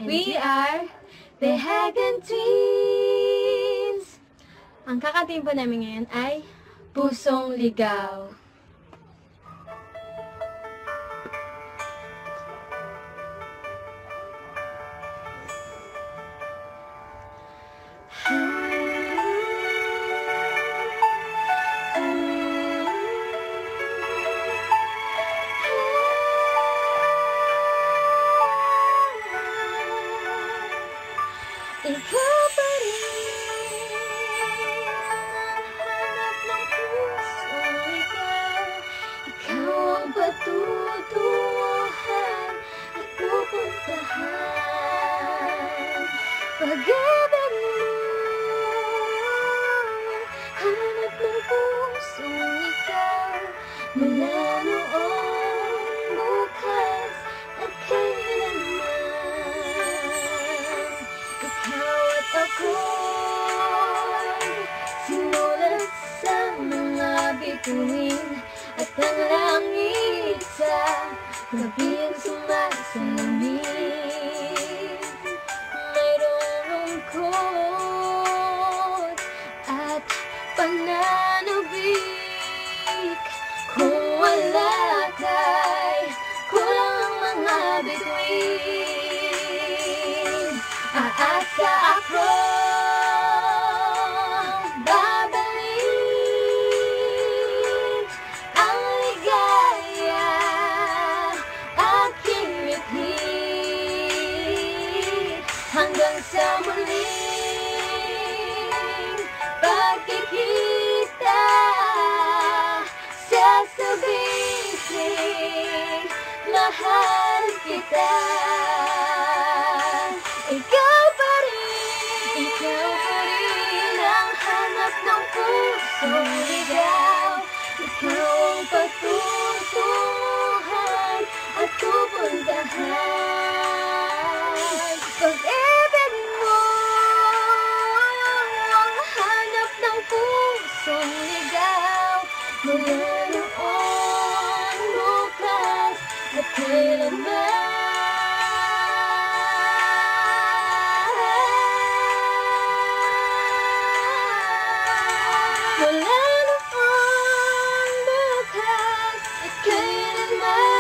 We are the Hagen Twins! Ang kakatimpo namin ngayon ay Pusong Ligaw. Ikaw pa rin ang hanap ng pusong ikaw. Ikaw ang patutunguhan at pupuntahan. Pag-ibig mo, hanap ng pusong ikaw. Mula noon, bukas at kailanman. Ako'y sinulat sa mga bituin at ang langit sa gabi ang sumasalamin. Mayroong lungkot at pananabik. Kung wala ka'y kulang ang mga bituin. Aasa ako babalik ang ligaya aking mithi hanggang sa muling pagkikita. Sasabihin mahal kita. Ikaw pa rin ang hanap ng pusong ligaw. Ikaw ang patutunguhan at pupuntahan. Pag-ibig mo ang hanap ng pusong ligaw. Mula noon, bukas at kailanman. Mula noon, bukas at kailanman.